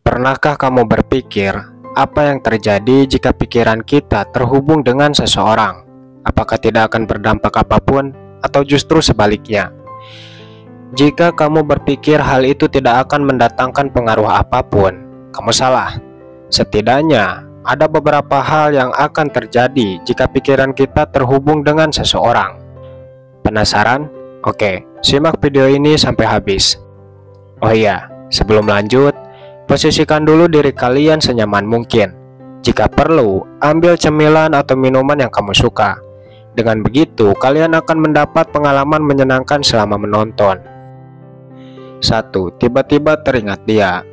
Pernahkah kamu berpikir apa yang terjadi jika pikiran kita terhubung dengan seseorang? Apakah tidak akan berdampak apapun atau justru sebaliknya? Jika kamu berpikir hal itu tidak akan mendatangkan pengaruh apapun, kamu salah. Setidaknya ada beberapa hal yang akan terjadi jika pikiran kita terhubung dengan seseorang. Penasaran? Oke, simak video ini sampai habis. Oh iya, sebelum lanjut, posisikan dulu diri kalian senyaman mungkin. Jika perlu, ambil cemilan atau minuman yang kamu suka. Dengan begitu, kalian akan mendapat pengalaman menyenangkan selama menonton. 1. Tiba-tiba teringat dia.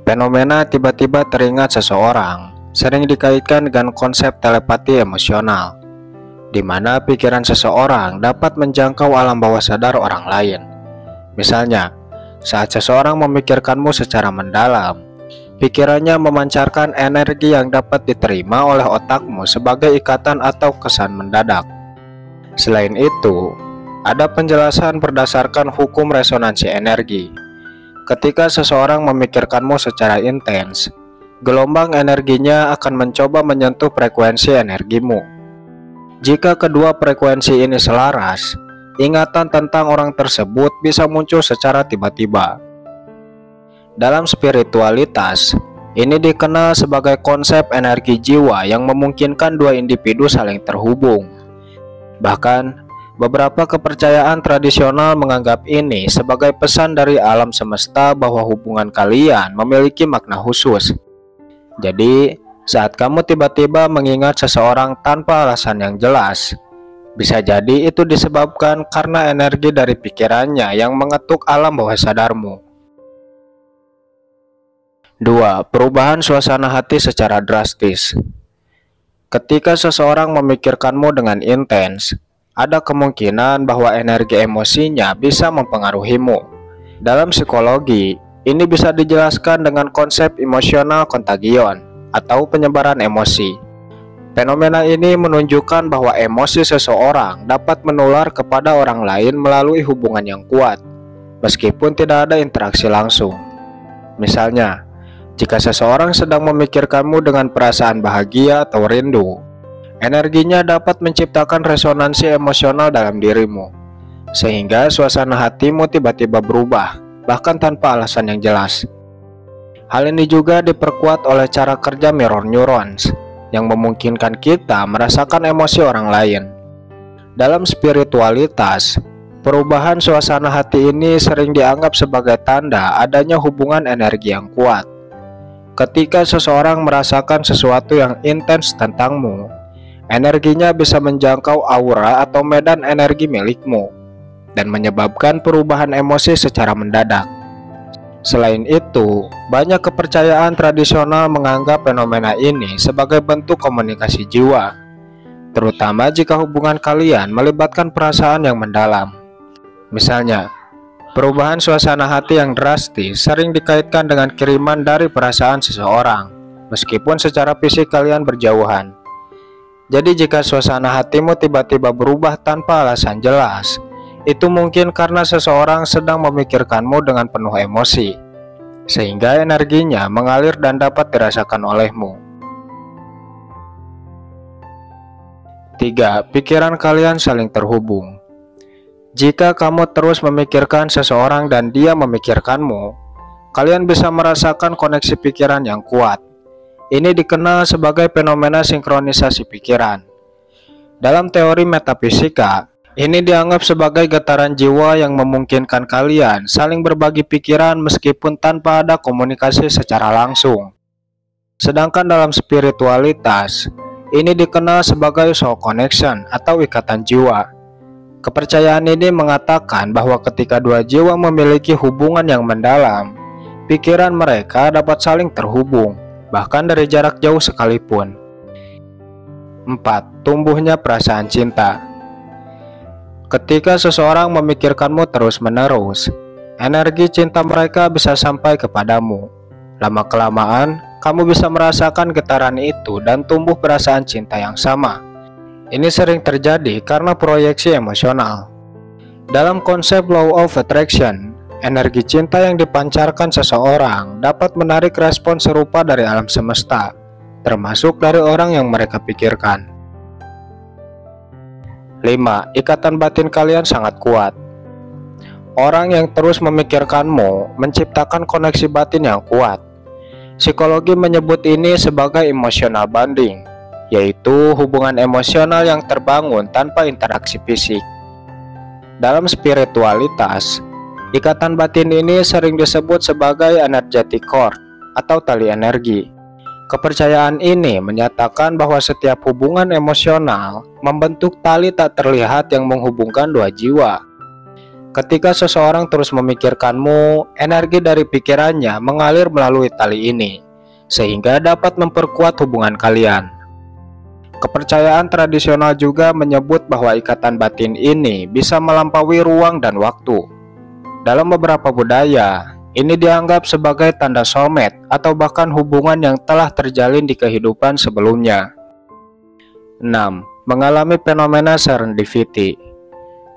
Fenomena tiba-tiba teringat seseorang sering dikaitkan dengan konsep telepati emosional, di mana pikiran seseorang dapat menjangkau alam bawah sadar orang lain. Misalnya, saat seseorang memikirkanmu secara mendalam, pikirannya memancarkan energi yang dapat diterima oleh otakmu sebagai ikatan atau kesan mendadak. Selain itu, ada penjelasan berdasarkan hukum resonansi energi. Ketika seseorang memikirkanmu secara intens, gelombang energinya akan mencoba menyentuh frekuensi energimu. Jika kedua frekuensi ini selaras, ingatan tentang orang tersebut bisa muncul secara tiba-tiba. Dalam spiritualitas, ini dikenal sebagai konsep energi jiwa yang memungkinkan dua individu saling terhubung. Bahkan, beberapa kepercayaan tradisional menganggap ini sebagai pesan dari alam semesta bahwa hubungan kalian memiliki makna khusus. Jadi, saat kamu tiba-tiba mengingat seseorang tanpa alasan yang jelas, bisa jadi itu disebabkan karena energi dari pikirannya yang mengetuk alam bawah sadarmu. 2. Perubahan suasana hati secara drastis. Ketika seseorang memikirkanmu dengan intens, ada kemungkinan bahwa energi emosinya bisa mempengaruhimu. Dalam psikologi, ini bisa dijelaskan dengan konsep emosional kontagion atau penyebaran emosi. Fenomena ini menunjukkan bahwa emosi seseorang dapat menular kepada orang lain melalui hubungan yang kuat, meskipun tidak ada interaksi langsung. Misalnya, jika seseorang sedang memikirkanmu dengan perasaan bahagia atau rindu, energinya dapat menciptakan resonansi emosional dalam dirimu, sehingga suasana hatimu tiba-tiba berubah, bahkan tanpa alasan yang jelas. Hal ini juga diperkuat oleh cara kerja mirror neurons, yang memungkinkan kita merasakan emosi orang lain. Dalam spiritualitas, perubahan suasana hati ini sering dianggap sebagai tanda adanya hubungan energi yang kuat. Ketika seseorang merasakan sesuatu yang intens tentangmu, energinya bisa menjangkau aura atau medan energi milikmu dan menyebabkan perubahan emosi secara mendadak. Selain itu, banyak kepercayaan tradisional menganggap fenomena ini sebagai bentuk komunikasi jiwa, terutama jika hubungan kalian melibatkan perasaan yang mendalam. Misalnya, perubahan suasana hati yang drastis sering dikaitkan dengan kiriman dari perasaan seseorang, meskipun secara fisik kalian berjauhan. Jadi jika suasana hatimu tiba-tiba berubah tanpa alasan jelas, itu mungkin karena seseorang sedang memikirkanmu dengan penuh emosi, sehingga energinya mengalir dan dapat dirasakan olehmu. 3. Pikiran kalian saling terhubung. Jika kamu terus memikirkan seseorang dan dia memikirkanmu, kalian bisa merasakan koneksi pikiran yang kuat. Ini dikenal sebagai fenomena sinkronisasi pikiran. Dalam teori metafisika, ini dianggap sebagai getaran jiwa yang memungkinkan kalian saling berbagi pikiran meskipun tanpa ada komunikasi secara langsung. Sedangkan dalam spiritualitas, ini dikenal sebagai soul connection atau ikatan jiwa. Kepercayaan ini mengatakan bahwa ketika dua jiwa memiliki hubungan yang mendalam, pikiran mereka dapat saling terhubung, bahkan dari jarak jauh sekalipun. 4. Tumbuhnya perasaan cinta. Ketika seseorang memikirkanmu terus-menerus, energi cinta mereka bisa sampai kepadamu. Lama-kelamaan, kamu bisa merasakan getaran itu dan tumbuh perasaan cinta yang sama. Ini sering terjadi karena proyeksi emosional. Dalam konsep Law of Attraction, Energi cinta yang dipancarkan seseorang dapat menarik respon serupa dari alam semesta, termasuk dari orang yang mereka pikirkan. 5. Ikatan batin kalian sangat kuat. Orang yang terus memikirkanmu menciptakan koneksi batin yang kuat. Psikologi menyebut ini sebagai emotional bonding, yaitu hubungan emosional yang terbangun tanpa interaksi fisik. Dalam spiritualitas, ikatan batin ini sering disebut sebagai energetic cord atau tali energi. Kepercayaan ini menyatakan bahwa setiap hubungan emosional membentuk tali tak terlihat yang menghubungkan dua jiwa. Ketika seseorang terus memikirkanmu, energi dari pikirannya mengalir melalui tali ini, sehingga dapat memperkuat hubungan kalian. Kepercayaan tradisional juga menyebut bahwa ikatan batin ini bisa melampaui ruang dan waktu. Dalam beberapa budaya, ini dianggap sebagai tanda soulmate atau bahkan hubungan yang telah terjalin di kehidupan sebelumnya. 6. Mengalami fenomena serendipity.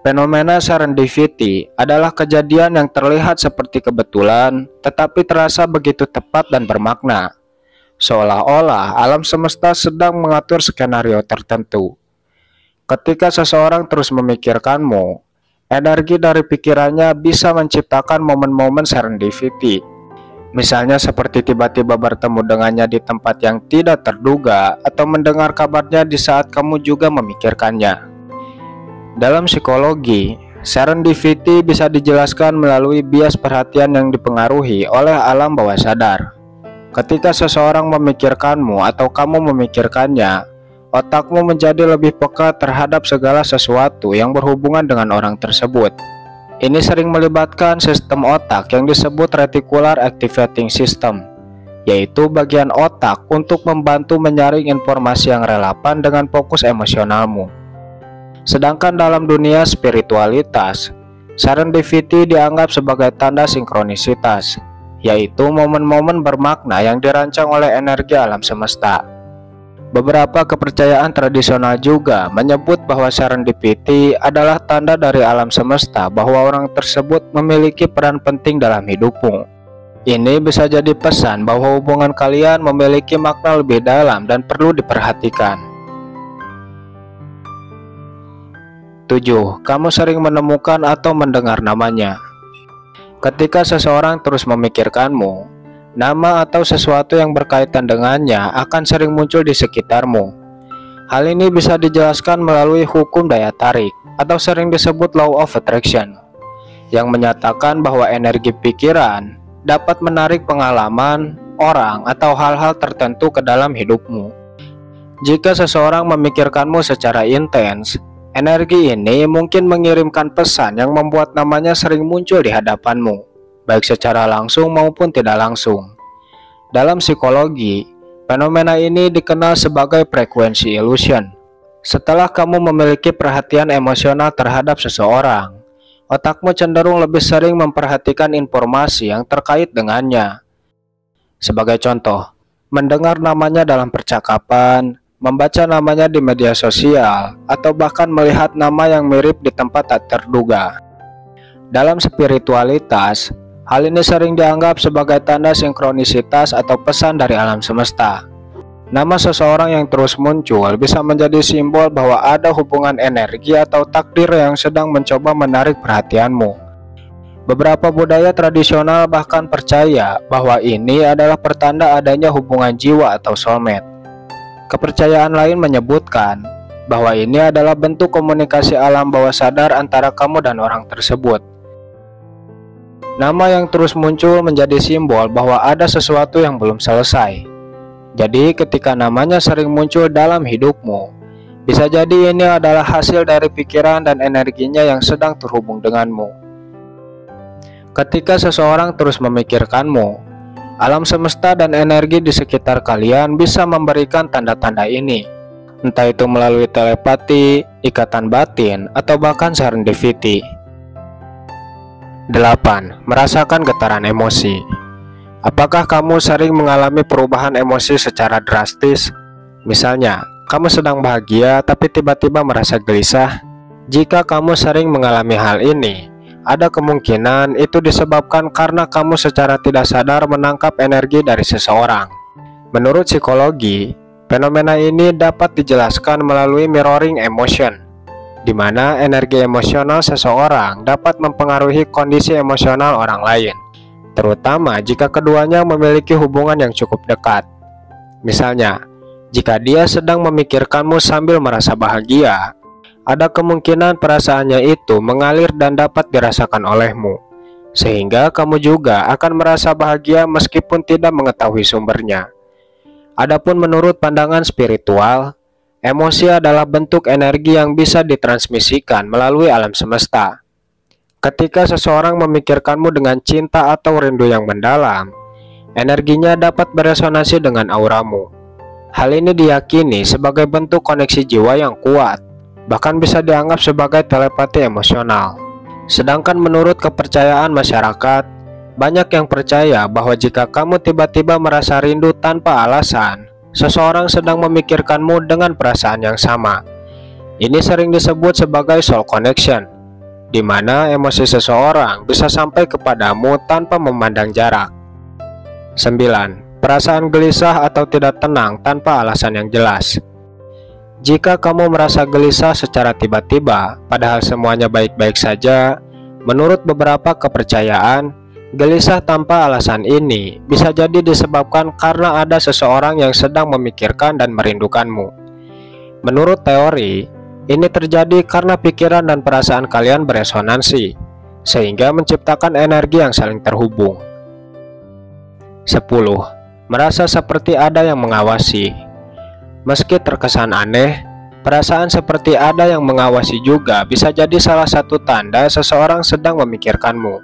Fenomena serendipity adalah kejadian yang terlihat seperti kebetulan, tetapi terasa begitu tepat dan bermakna, seolah-olah alam semesta sedang mengatur skenario tertentu. Ketika seseorang terus memikirkanmu, energi dari pikirannya bisa menciptakan momen-momen serendipity. Misalnya seperti tiba-tiba bertemu dengannya di tempat yang tidak terduga atau mendengar kabarnya di saat kamu juga memikirkannya. Dalam psikologi, serendipity bisa dijelaskan melalui bias perhatian yang dipengaruhi oleh alam bawah sadar. Ketika seseorang memikirkanmu atau kamu memikirkannya, otakmu menjadi lebih peka terhadap segala sesuatu yang berhubungan dengan orang tersebut. Ini sering melibatkan sistem otak yang disebut reticular activating system, yaitu bagian otak untuk membantu menyaring informasi yang relevan dengan fokus emosionalmu. Sedangkan dalam dunia spiritualitas, serendipity dianggap sebagai tanda sinkronisitas, yaitu momen-momen bermakna yang dirancang oleh energi alam semesta. Beberapa kepercayaan tradisional juga menyebut bahwa serendipity adalah tanda dari alam semesta bahwa orang tersebut memiliki peran penting dalam hidupmu. Ini bisa jadi pesan bahwa hubungan kalian memiliki makna lebih dalam dan perlu diperhatikan. 7. Kamu sering menemukan atau mendengar namanya. Ketika seseorang terus memikirkanmu, nama atau sesuatu yang berkaitan dengannya akan sering muncul di sekitarmu. Hal ini bisa dijelaskan melalui hukum daya tarik atau sering disebut law of attraction, yang menyatakan bahwa energi pikiran dapat menarik pengalaman, orang, atau hal-hal tertentu ke dalam hidupmu. Jika seseorang memikirkanmu secara intens, energi ini mungkin mengirimkan pesan yang membuat namanya sering muncul di hadapanmu, baik secara langsung maupun tidak langsung. Dalam psikologi, fenomena ini dikenal sebagai frekuensi illusion. Setelah kamu memiliki perhatian emosional terhadap seseorang, otakmu cenderung lebih sering memperhatikan informasi yang terkait dengannya. Sebagai contoh, mendengar namanya dalam percakapan, membaca namanya di media sosial, atau bahkan melihat nama yang mirip di tempat tak terduga. Dalam spiritualitas, hal ini sering dianggap sebagai tanda sinkronisitas atau pesan dari alam semesta. Nama seseorang yang terus muncul bisa menjadi simbol bahwa ada hubungan energi atau takdir yang sedang mencoba menarik perhatianmu. Beberapa budaya tradisional bahkan percaya bahwa ini adalah pertanda adanya hubungan jiwa atau soulmate. Kepercayaan lain menyebutkan bahwa ini adalah bentuk komunikasi alam bawah sadar antara kamu dan orang tersebut. Nama yang terus muncul menjadi simbol bahwa ada sesuatu yang belum selesai. Jadi ketika namanya sering muncul dalam hidupmu, bisa jadi ini adalah hasil dari pikiran dan energinya yang sedang terhubung denganmu. Ketika seseorang terus memikirkanmu, alam semesta dan energi di sekitar kalian bisa memberikan tanda-tanda ini, entah itu melalui telepati, ikatan batin, atau bahkan serendipity. 8. Merasakan getaran emosi. Apakah kamu sering mengalami perubahan emosi secara drastis? Misalnya, kamu sedang bahagia tapi tiba-tiba merasa gelisah. Jika kamu sering mengalami hal ini, ada kemungkinan itu disebabkan karena kamu secara tidak sadar menangkap energi dari seseorang. Menurut psikologi, fenomena ini dapat dijelaskan melalui mirroring emotion, di mana energi emosional seseorang dapat mempengaruhi kondisi emosional orang lain, terutama jika keduanya memiliki hubungan yang cukup dekat. Misalnya, jika dia sedang memikirkanmu sambil merasa bahagia, ada kemungkinan perasaannya itu mengalir dan dapat dirasakan olehmu, sehingga kamu juga akan merasa bahagia meskipun tidak mengetahui sumbernya. Adapun menurut pandangan spiritual, emosi adalah bentuk energi yang bisa ditransmisikan melalui alam semesta. Ketika seseorang memikirkanmu dengan cinta atau rindu yang mendalam, energinya dapat beresonansi dengan auramu. Hal ini diyakini sebagai bentuk koneksi jiwa yang kuat, bahkan bisa dianggap sebagai telepati emosional. Sedangkan menurut kepercayaan masyarakat, banyak yang percaya bahwa jika kamu tiba-tiba merasa rindu tanpa alasan, seseorang sedang memikirkanmu dengan perasaan yang sama. Ini sering disebut sebagai soul connection, di mana emosi seseorang bisa sampai kepadamu tanpa memandang jarak. 9. Perasaan gelisah atau tidak tenang tanpa alasan yang jelas. Jika kamu merasa gelisah secara tiba-tiba, padahal semuanya baik-baik saja, menurut beberapa kepercayaan, gelisah tanpa alasan ini bisa jadi disebabkan karena ada seseorang yang sedang memikirkan dan merindukanmu. Menurut teori, ini terjadi karena pikiran dan perasaan kalian beresonansi, sehingga menciptakan energi yang saling terhubung. 10. Merasa seperti ada yang mengawasi. Meski terkesan aneh, perasaan seperti ada yang mengawasi juga bisa jadi salah satu tanda seseorang sedang memikirkanmu.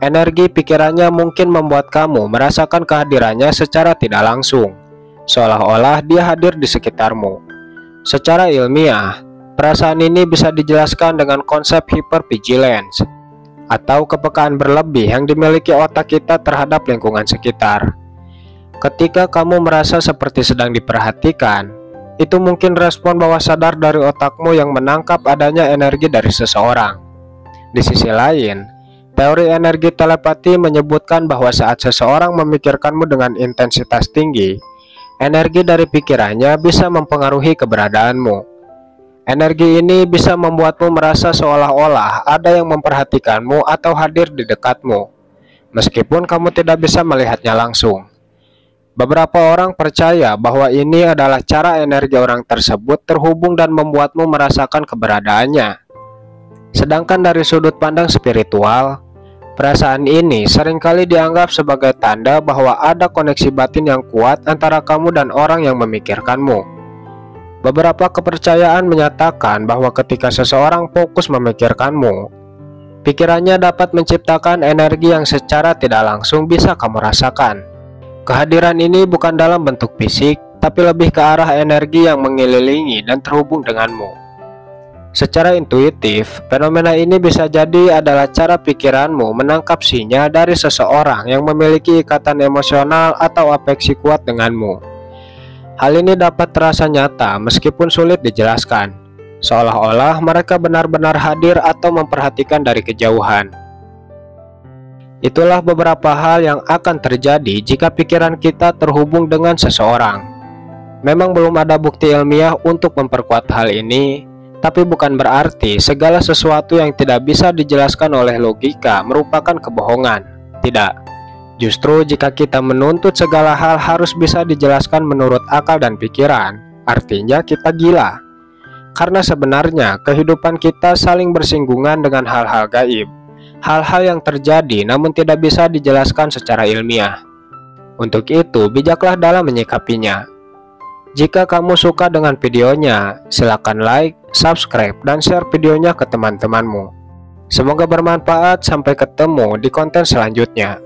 Energi pikirannya mungkin membuat kamu merasakan kehadirannya secara tidak langsung, seolah-olah dia hadir di sekitarmu. Secara ilmiah, perasaan ini bisa dijelaskan dengan konsep hypervigilance, atau kepekaan berlebih yang dimiliki otak kita terhadap lingkungan sekitar. Ketika kamu merasa seperti sedang diperhatikan, itu mungkin respon bawah sadar dari otakmu yang menangkap adanya energi dari seseorang. Di sisi lain, teori energi telepati menyebutkan bahwa saat seseorang memikirkanmu dengan intensitas tinggi, energi dari pikirannya bisa mempengaruhi keberadaanmu. Energi ini bisa membuatmu merasa seolah-olah ada yang memperhatikanmu atau hadir di dekatmu, meskipun kamu tidak bisa melihatnya langsung. Beberapa orang percaya bahwa ini adalah cara energi orang tersebut terhubung dan membuatmu merasakan keberadaannya. Sedangkan dari sudut pandang spiritual, perasaan ini seringkali dianggap sebagai tanda bahwa ada koneksi batin yang kuat antara kamu dan orang yang memikirkanmu. Beberapa kepercayaan menyatakan bahwa ketika seseorang fokus memikirkanmu, pikirannya dapat menciptakan energi yang secara tidak langsung bisa kamu rasakan. Kehadiran ini bukan dalam bentuk fisik, tapi lebih ke arah energi yang mengelilingi dan terhubung denganmu. Secara intuitif, fenomena ini bisa jadi adalah cara pikiranmu menangkap sinyal dari seseorang yang memiliki ikatan emosional atau afeksi kuat denganmu. Hal ini dapat terasa nyata meskipun sulit dijelaskan, seolah-olah mereka benar-benar hadir atau memperhatikan dari kejauhan. Itulah beberapa hal yang akan terjadi jika pikiran kita terhubung dengan seseorang. Memang belum ada bukti ilmiah untuk memperkuat hal ini, tapi bukan berarti segala sesuatu yang tidak bisa dijelaskan oleh logika merupakan kebohongan. Tidak. Justru jika kita menuntut segala hal harus bisa dijelaskan menurut akal dan pikiran, artinya kita gila. Karena sebenarnya kehidupan kita saling bersinggungan dengan hal-hal gaib. Hal-hal yang terjadi namun tidak bisa dijelaskan secara ilmiah. Untuk itu, bijaklah dalam menyikapinya. Jika kamu suka dengan videonya, silakan like, subscribe, dan share videonya ke teman-temanmu. Semoga bermanfaat. Sampai ketemu di konten selanjutnya.